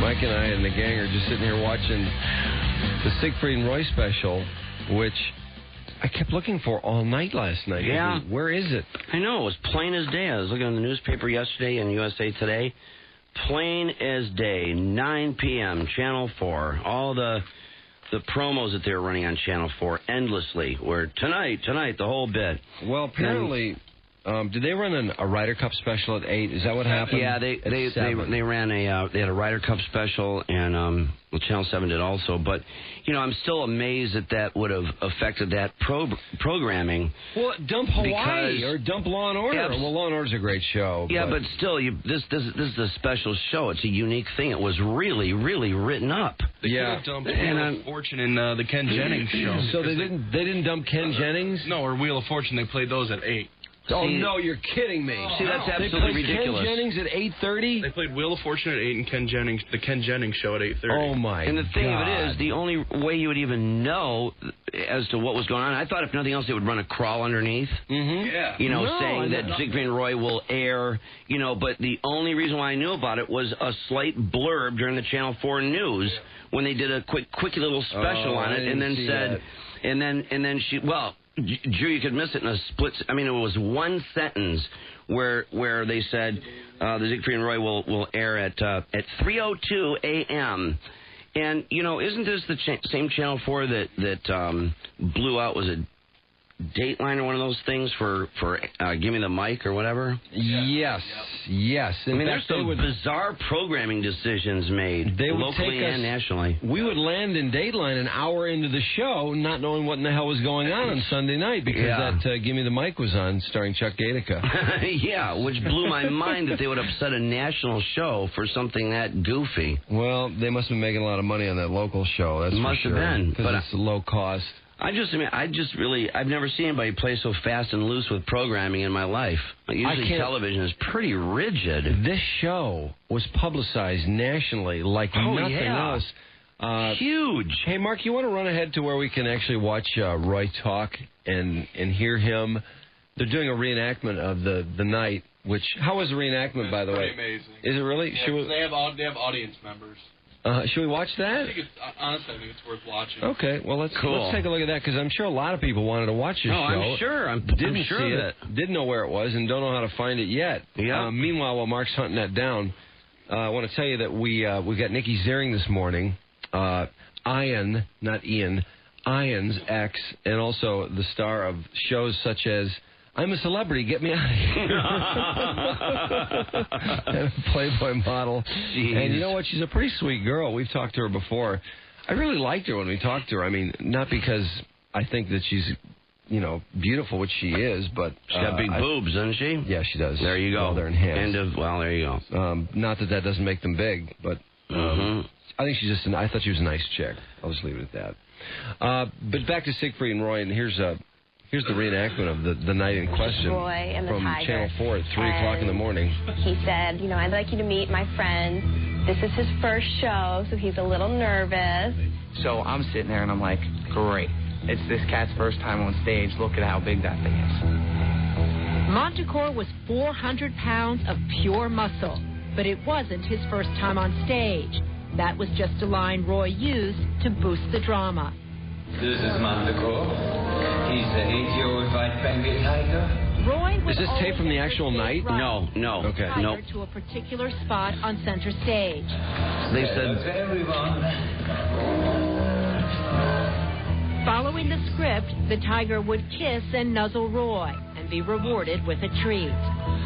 Mike and I and the gang are just sitting here watching the Siegfried and Roy special, which I kept looking for all night last night. Yeah. Where is it? I know. It was plain as day. I was looking in the newspaper yesterday in USA Today. Plain as day, 9 p.m., Channel 4. All the promos that they were running on Channel 4 endlessly were tonight, the whole bit. Well, apparently... did they run a Ryder Cup special at 8? Is that what happened? Yeah, they ran they had a Ryder Cup special, and Channel 7 did also. But I'm still amazed that would have affected that programming. Well, dump Hawaii or dump Law and Order. Well, Law and Order's a great show. Yeah, but still, this is a special show. It's a unique thing. It was really, really written up. They could have dumped Wheel of Fortune in the Ken Jennings show. So they didn't dump Ken Jennings? No, or Wheel of Fortune. They played those at 8. Oh, no, you're kidding me. See, that's absolutely ridiculous. Ken Jennings at 8:30? They played Wheel of Fortune at 8 and the Ken Jennings show at 8:30. Oh, my God. And the thing of it is, the only way you would even know as to what was going on, I thought if nothing else, they would run a crawl underneath. Mm-hmm. Yeah. Saying that Siegfried and Roy will air, but the only reason why I knew about it was a slight blurb during the Channel 4 news when they did a quick little special on it and then said, and then she, Drew, you could miss it in a split. I mean, it was one sentence where they said the Siegfried and Roy will air at 3:02 a.m. And isn't this the same Channel 4 that blew out? Was it Dateline or one of those things for Give Me the Mic or whatever? Yes. In there's some bizarre programming decisions made locally and nationally. We would land in Dateline an hour into the show not knowing what in the hell was going on Sunday night because that Give Me the Mic was on starring Chuck Gatica. Yeah, which blew my mind that they would upset a national show for something that goofy. Well, they must have been making a lot of money on that local show. That's must for sure, have been. Because it's low cost. I've never seen anybody play so fast and loose with programming in my life. Usually television is pretty rigid. This show was publicized nationally like nothing else. Huge. Hey, Mark, you want to run ahead to where we can actually watch Roy talk and hear him? They're doing a reenactment of the night, how was the reenactment, by the way? Amazing. Is it really? Yeah, they have audience members. Should we watch that? I think it's worth watching. Okay, well, let's take a look at that, because I'm sure a lot of people wanted to watch this show. I'm sure. I'm sure of it. Didn't know where it was and don't know how to find it yet. Yeah. Meanwhile, while Mark's hunting that down, I want to tell you that we got Nikki Ziering this morning, Ian, not Ian, Ian's ex, and also the star of shows such as I'm a Celebrity, Get Me Out of Here. And a Playboy model. Jeez. And you know what? She's a pretty sweet girl. We've talked to her before. I really liked her when we talked to her. I mean, not because I think that she's, beautiful, which she is, but... She's got big boobs, doesn't she? Yeah, she does. There you go. Well, they're enhanced. There you go. Not that doesn't make them big, but I think she's just... I thought she was a nice chick. I'll just leave it at that. But back to Siegfried and Roy, and here's the reenactment of the night in question Roy and the from Tiger. Channel 4 at 3 o'clock in the morning. He said, I'd like you to meet my friend. This is his first show, so he's a little nervous. So I'm sitting there and I'm like, great. It's this cat's first time on stage. Look at how big that thing is. Montecore was 400 pounds of pure muscle, but it wasn't his first time on stage. That was just a line Roy used to boost the drama. This is Montecore. He's the 8-year-old white Bengal tiger. Roy was Is this tape from the actual night? No. Okay. No. To a particular spot on center stage. They said... everyone. Following the script, the tiger would kiss and nuzzle Roy and be rewarded with a treat.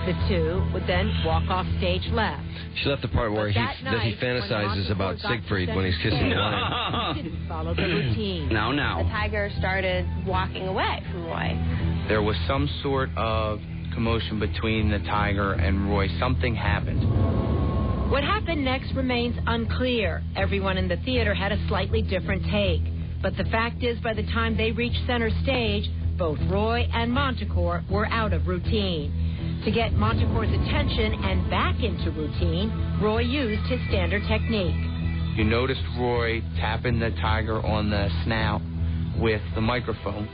The two would then walk off stage left. She left the part where he fantasizes about Siegfried when he's kissing the lion. He didn't follow the routine. Now. The tiger started walking away from Roy. There was some sort of commotion between the tiger and Roy. Something happened. What happened next remains unclear. Everyone in the theater had a slightly different take. But the fact is, by the time they reached center stage, both Roy and Montecore were out of routine. To get Montecore's attention and back into routine, Roy used his standard technique. You noticed Roy tapping the tiger on the snout with the microphone.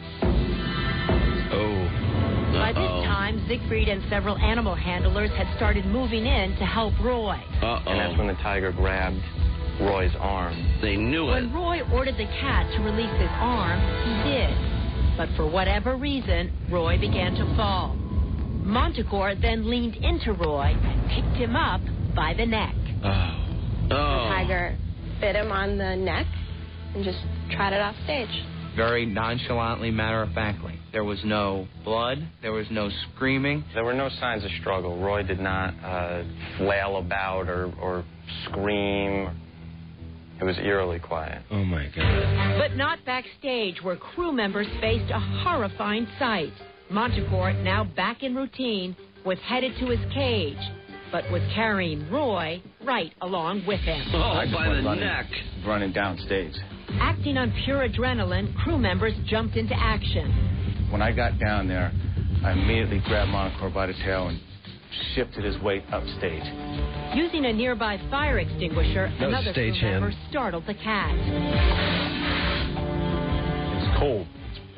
By this time, Siegfried and several animal handlers had started moving in to help Roy. And that's when the tiger grabbed Roy's arm. They knew it. When Roy ordered the cat to release his arm, he did. But for whatever reason, Roy began to fall. Montecore then leaned into Roy and picked him up by the neck. The tiger bit him on the neck and just trotted off stage. Very nonchalantly, matter-of-factly. There was no blood. There was no screaming. There were no signs of struggle. Roy did not flail about or scream. It was eerily quiet. Oh, my God. But not backstage, where crew members faced a horrifying sight. Montecore, now back in routine, was headed to his cage, but was carrying Roy right along with him. Oh, by the neck. Running downstage. Acting on pure adrenaline, crew members jumped into action. When I got down there, I immediately grabbed Montecore by the tail and shifted his weight upstage. Using a nearby fire extinguisher, another crew member startled the cat. It's cold.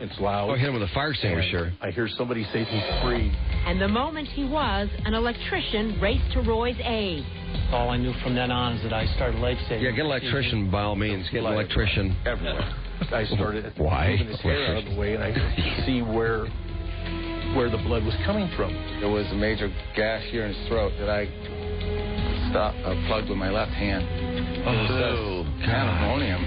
It's loud. Oh, hit him with a fire extinguisher. I hear somebody say he's free. And the moment he was, an electrician raced to Roy's aid. All I knew from then on is that I started life-saving. Yeah, get an electrician by all means. Get an electrician. Everywhere. I started moving his hair out of the way, and I could see where the blood was coming from. There was a major gash here in his throat that I plugged with my left hand. Oh, pandemonium.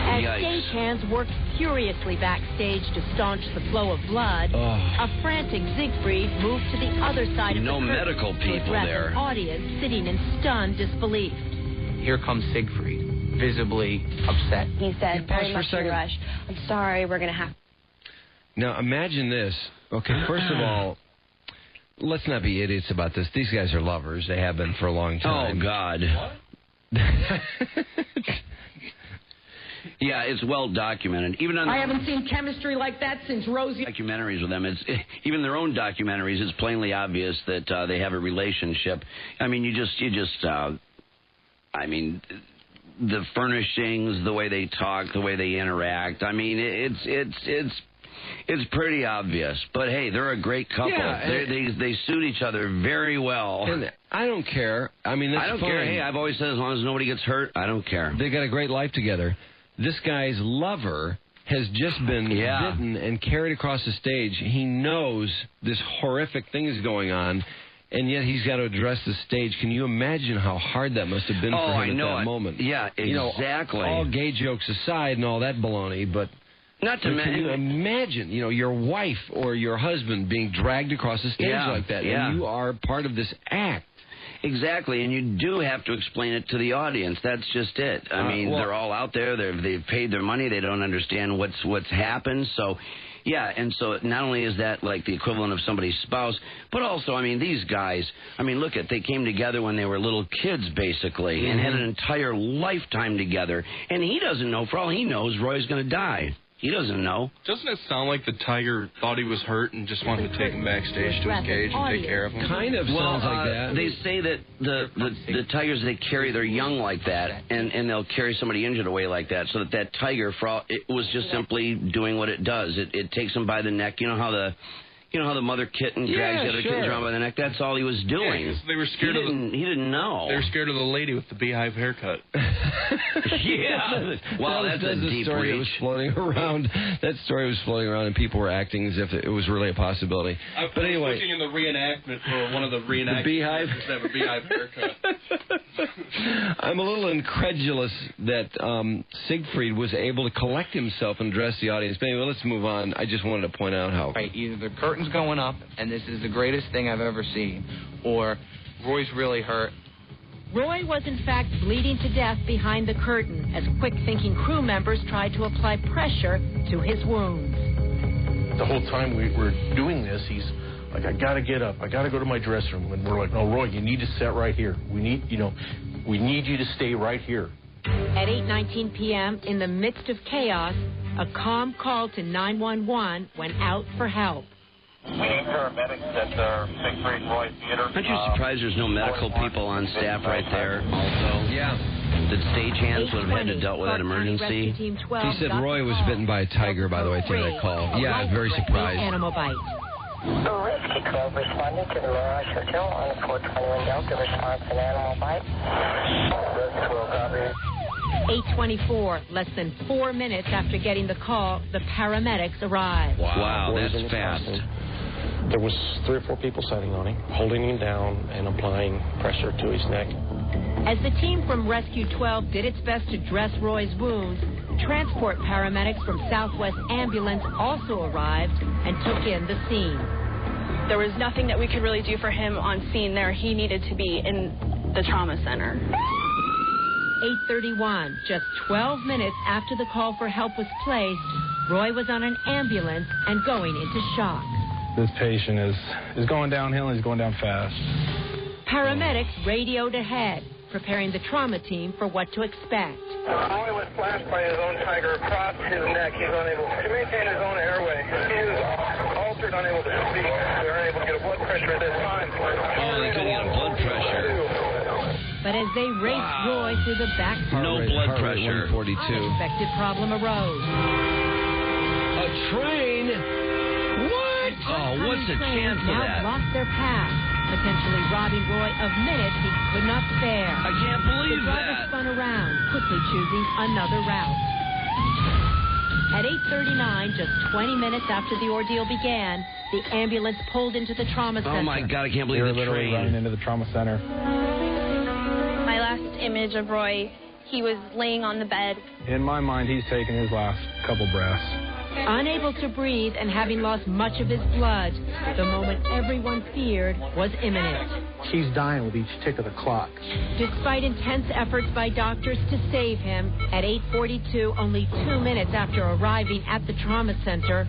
As stagehands worked furiously backstage to staunch the flow of blood, a frantic Siegfried moved to the other side of the curtain medical people to address there. an audience sitting in stunned disbelief. Here comes Siegfried, visibly upset. He said, very much in a rush, I'm sorry, we're going to have... Now, imagine this. Okay, first of all, let's not be idiots about this. These guys are lovers. They have been for a long time. Oh, God. Yeah, it's well documented. Even on I haven't seen chemistry like that since Rosie. Documentaries with them, even their own documentaries. It's plainly obvious that they have a relationship. I mean, I mean, the furnishings, the way they talk, the way they interact. I mean, it's pretty obvious. But hey, they're a great couple. Yeah, they suit each other very well. And I don't care. I mean, that's I don't fine. care. Hey, I've always said as long as nobody gets hurt, I don't care. They got a great life together. This guy's lover has just been bitten and carried across the stage. He knows this horrific thing is going on, and yet he's got to address the stage. Can you imagine how hard that must have been for him at that moment? Yeah, exactly. All gay jokes aside and all that baloney, but not to can you imagine, your wife or your husband being dragged across the stage like that, and you are part of this act. Exactly, and you do have to explain it to the audience. That's just it. I mean, they're all out there. They've paid their money. They don't understand what's happened. So, yeah, and so not only is that like the equivalent of somebody's spouse, but also, I mean, these guys, I mean, look they came together when they were little kids, basically, and had an entire lifetime together. And he doesn't know, for all he knows, Roy's going to die. He doesn't know. Doesn't it sound like the tiger thought he was hurt and just wanted to take him backstage to his cage and take care of him? Kind of sounds like that. They say that the tigers, they carry their young like that, and they'll carry somebody injured away like that, so that tiger, it was just simply doing what it does. It takes them by the neck. You know how the mother kitten drags the other kittens around by the neck? That's all he was doing. Yeah, they were scared he didn't know. They were scared of the lady with the beehive haircut. Yeah. Wow, that's a deep story that was floating around. That story was floating around, and people were acting as if it was really a possibility. But anyway, looking in the reenactment for one of the reenactments. The beehive? To have a beehive haircut. I'm a little incredulous that Siegfried was able to collect himself and address the audience. But anyway, let's move on. I just wanted to point out how... Right, either the curtain's going up, and this is the greatest thing I've ever seen, or Roy's really hurt. Roy was in fact bleeding to death behind the curtain as quick-thinking crew members tried to apply pressure to his wounds. The whole time we were doing this, he's like, I got to get up. I got to go to my dressing room. And we're like, no, Roy, you need to sit right here. We need you to stay right here. At 8:19 p.m., in the midst of chaos, a calm call to 911 went out for help. We need paramedics at Siegfried Roy Theater. Aren't you surprised there's no medical people on staff right there also? Yeah. that stagehands would have had to dealt with that emergency. He said Roy was bitten by a tiger, by the way, to that call. Yeah, I'm very surprised. Animal bite. Rescue 12 responded to the Mirage Hotel on the 421 Delta. Response an animal bite. Rescue 12 copy. 8:24, less than 4 minutes after getting the call, the paramedics arrived. Wow, that's fast. There was 3 or 4 people sitting on him, holding him down and applying pressure to his neck. As the team from Rescue 12 did its best to dress Roy's wounds, transport paramedics from Southwest Ambulance also arrived and took in the scene. There was nothing that we could really do for him on scene there. He needed to be in the trauma center. 8:31, just 12 minutes after the call for help was placed, Roy was on an ambulance and going into shock. This patient is going downhill and he's going down fast. Paramedics radioed ahead, preparing the trauma team for what to expect. Roy was slashed by his own tiger across his neck. He's unable to maintain his own airway. He is altered, unable to speak. They're unable to get a blood pressure at this time. Oh, they couldn't get a blood pressure. But as they raced Roy through the back part, no blood pressure. 142. Unexpected problem arose. A train? What? Oh, what's the chance of now that? blocked their path, potentially robbing Roy of minutes he could not spare. I can't believe the driver that. spun around, quickly choosing another route. At 8:39, just 20 minutes after the ordeal began, the ambulance pulled into the trauma center. Oh my God, I can't believe They were the literally train. running into the trauma center. My last image of Roy, he was laying on the bed. In my mind, he's taking his last couple breaths. Unable to breathe and having lost much of his blood, the moment everyone feared was imminent. He's dying with each tick of the clock. Despite intense efforts by doctors to save him, at 8:42, only 2 minutes after arriving at the trauma center,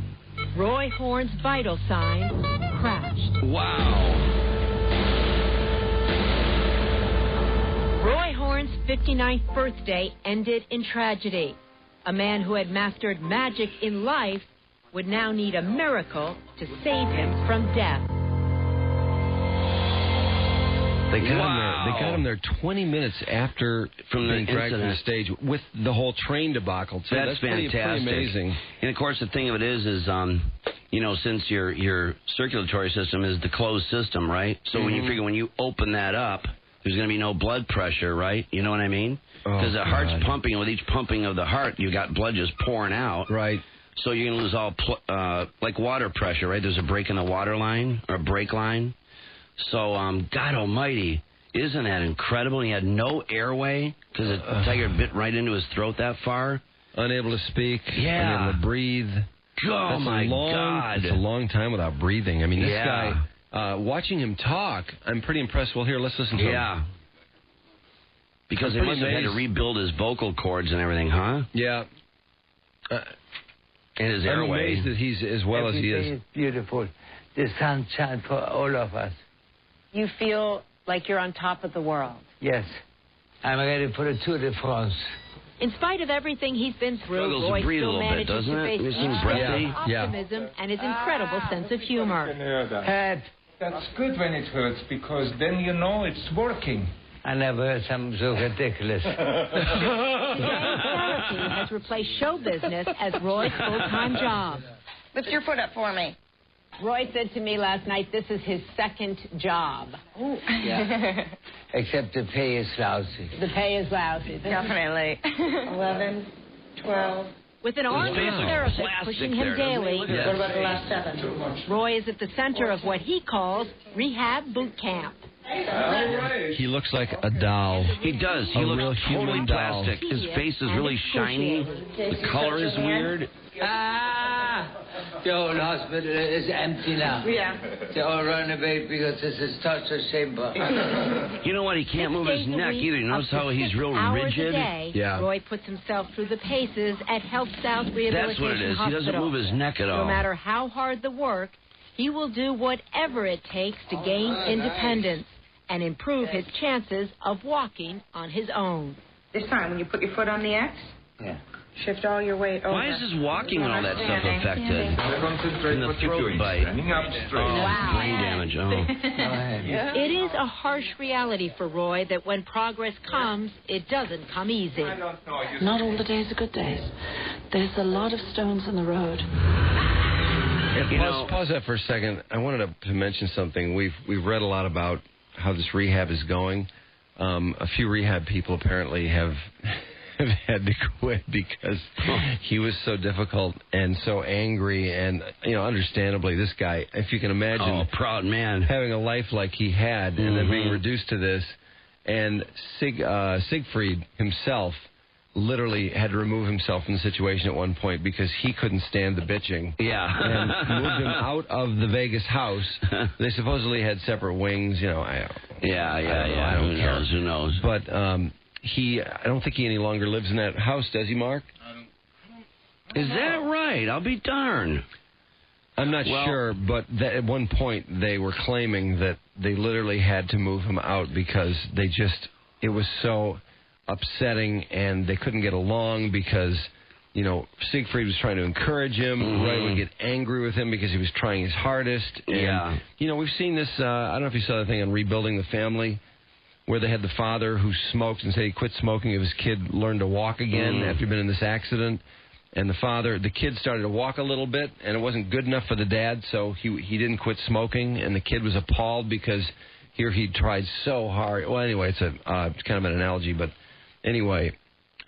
Roy Horn's vital signs crashed. Wow. Roy Horn's 59th birthday ended in tragedy. A man who had mastered magic in life would now need a miracle to save him from death. They got him there 20 minutes after being dragged from the stage with the whole train debacle, too. That's fantastic. Pretty amazing. And, of course, the thing of it is you know, since your circulatory system is the closed system, right? So when you figure when you open that up, there's going to be no blood pressure, right? You know what I mean? Because the heart's pumping, and with each pumping of the heart, you got blood just pouring out. Right. So you're going to lose all, like water pressure, right? There's a break in the water line, or a brake line. So, God almighty, isn't that incredible? He had no airway, because the tiger bit right into his throat that far. Unable to speak. Yeah. Unable to breathe. Oh, That's my God. It's a long time without breathing. I mean, this guy, watching him talk, I'm pretty impressed. Well, here, let's listen to him. Yeah. Because he must have had to rebuild his vocal cords and everything, huh? Yeah. And his airway. I'm amazed that he's as well as he is. It's beautiful. The sun shines for all of us. You feel like you're on top of the world. Yes. I'm ready for the Tour de France. In spite of everything he's been through, Struggles to Roy breathe a still little bit, manages doesn't to it? face It seems each breathy. day with optimism and his incredible sense of humor. That's good when it hurts, because then you know it's working. I never heard something so ridiculous. Therapy has replaced show business as Roy's full-time job. Lift your foot up for me. Roy said to me last night, this is his second job. Yeah. Except the pay is lousy. The pay is lousy. Definitely. 11, 12. With an army of therapists pushing him daily, What about the last 7? Roy is at the center of what he calls rehab boot camp. He looks like a doll. He does. He looks totally plastic. His face is really shiny. The color is weird. The whole hospital is empty now. Yeah. They all run away because this is torture chamber. You know what? He can't move his neck either. You notice how he's real rigid? Yeah. Roy puts himself through the paces at Health South Rehabilitation That's what it is. Hospital. He doesn't move his neck at all. No matter how hard the work, he will do whatever it takes to gain independence and improve his chances of walking on his own. This time, when you put your foot on the X, Shift all your weight over. Why is his walking and all that stuff affected? And the throat bite. Brain damage. It is a harsh reality for Roy that when progress comes, it doesn't come easy. Not all the days are good days. There's a lot of stones in the road. Pause that for a second. I wanted to mention something. We've read a lot about how this rehab is going. A few rehab people apparently have had to quit because he was so difficult and so angry, and understandably, this guy, if you can imagine, proud man, having a life like he had, and then being reduced to this, and Siegfried himself literally had to remove himself from the situation at one point because he couldn't stand the bitching. Yeah. And moved him out of the Vegas house. They supposedly had separate wings, I don't care. Who knows? But I don't think he any longer lives in that house, does he, Mark? Is that right? I'll be darned. I'm not sure, but at one point they were claiming that they literally had to move him out because it was so upsetting and they couldn't get along because, Siegfried was trying to encourage him. Roy would get angry with him because he was trying his hardest. Yeah. And, we've seen this, I don't know if you saw the thing on Rebuilding the Family, where they had the father who smoked and said he quit smoking if his kid learned to walk again after he'd been in this accident. And the kid started to walk a little bit, and it wasn't good enough for the dad, so he didn't quit smoking, and the kid was appalled because here he tried so hard. Well, anyway, it's kind of an analogy, but anyway,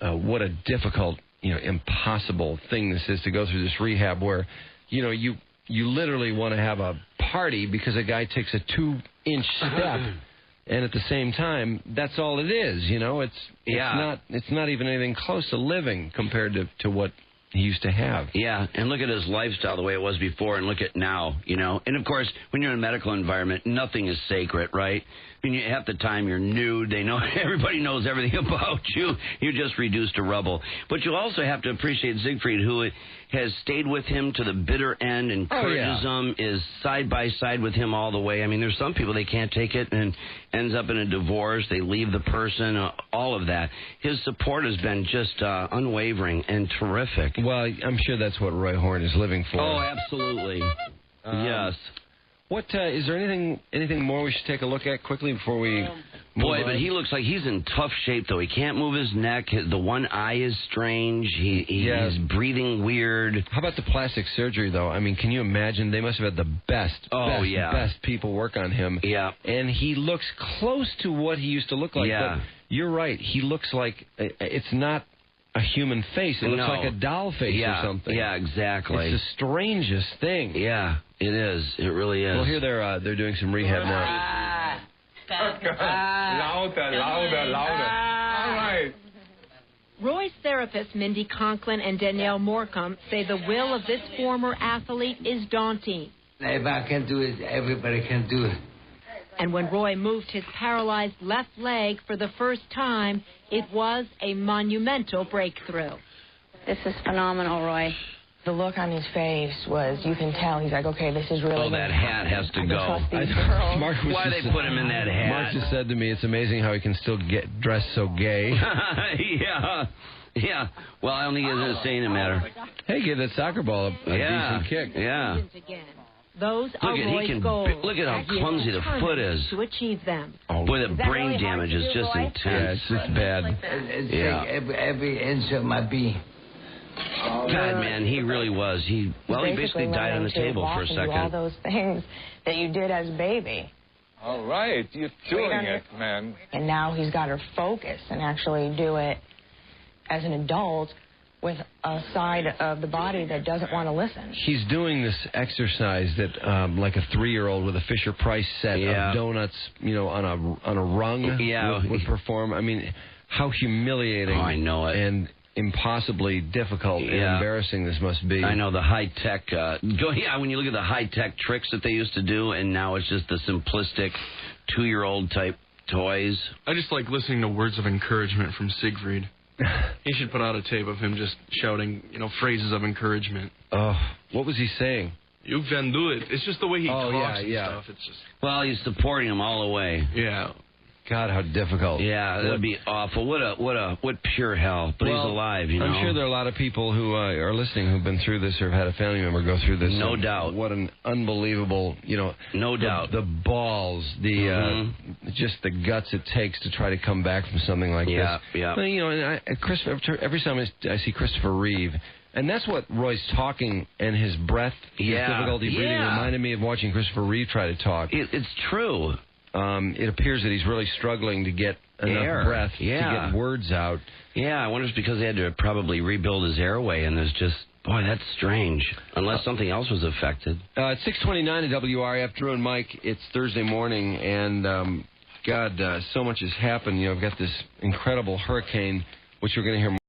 what a difficult, impossible thing this is to go through this rehab where, you literally want to have a party because a guy takes a 2-inch step. And at the same time, that's all it is, It's not even anything close to living compared to what he used to have. Yeah, and look at his lifestyle the way it was before and look at now, And, of course, when you're in a medical environment, nothing is sacred, right? I mean, half the time you're nude. They know everybody knows everything about you. You're just reduced to rubble. But you also have to appreciate Siegfried, who has stayed with him to the bitter end, encourages him, is side by side with him all the way. I mean, there's some people, they can't take it and ends up in a divorce. They leave the person, all of that. His support has been just unwavering and terrific. Well, I'm sure that's what Roy Horn is living for. Oh, absolutely. Yes. What is there anything more we should take a look at quickly before we move on? But he looks like he's in tough shape, though. He can't move his neck. The one eye is strange. He's breathing weird. How about the plastic surgery, though? I mean, can you imagine? They must have had the best people work on him. Yeah. And he looks close to what he used to look like. Yeah. But you're right. He looks like it's not a human face. It looks like a doll face or something. Yeah, exactly. It's the strangest thing. Yeah, it is. It really is. Well, here they're doing some rehab now. Louder. All right. Roy's therapists, Mindy Conklin and Danielle Morcom, say the will of this former athlete is daunting. If I can do it, everybody can do it. And when Roy moved his paralyzed left leg for the first time, it was a monumental breakthrough. This is phenomenal, Roy. The look on his face was, you can tell, he's like, okay, this is really... Oh, that hat has to go. Why they put him in that hat? Mark just said to me, it's amazing how he can still get dressed so gay. Yeah. Well, I don't think it's saying it matter. Hey, give that soccer ball a decent kick. Yeah. Those are Roy's goals. Look at how clumsy the foot is. To achieve them. Boy, the brain damage is just intense. Yeah, it's just bad. It's every inch of my being. God, man, he really was. He basically died on the table for a second. All those things that you did as a baby. All right, you're doing it, man. And now he's got to focus and actually do it as an adult with a side of the body that doesn't want to listen. He's doing this exercise that, like a 3-year-old with a Fisher-Price set of donuts, on a rung would perform. I mean, how humiliating. Oh, I know it. And impossibly difficult and embarrassing this must be. I know the high-tech... when you look at the high-tech tricks that they used to do, and now it's just the simplistic 2-year-old type toys. I just like listening to words of encouragement from Siegfried. He should put out a tape of him just shouting, phrases of encouragement. Oh, what was he saying? You can do it. It's just the way he talks and stuff. It's just... Well, he's supporting him all the way. Yeah. God, how difficult. Yeah, that'd be awful. What pure hell. But he's alive, you know. I'm sure there are a lot of people who are listening who've been through this or have had a family member go through this. No doubt. What an unbelievable, No doubt. The balls, just the guts it takes to try to come back from something like this. Yeah. But, and every time I see Christopher Reeve, and that's what Roy's talking and his breath, his difficulty breathing reminded me of watching Christopher Reeve try to talk. It's true. It appears that he's really struggling to get enough breath to get words out. Yeah, I wonder if it's because they had to probably rebuild his airway, and there's just, boy, that's strange. Unless something else was affected. It's 6:29 at WRF. Drew and Mike, it's Thursday morning, and God, so much has happened. I've got this incredible hurricane, which we're going to hear more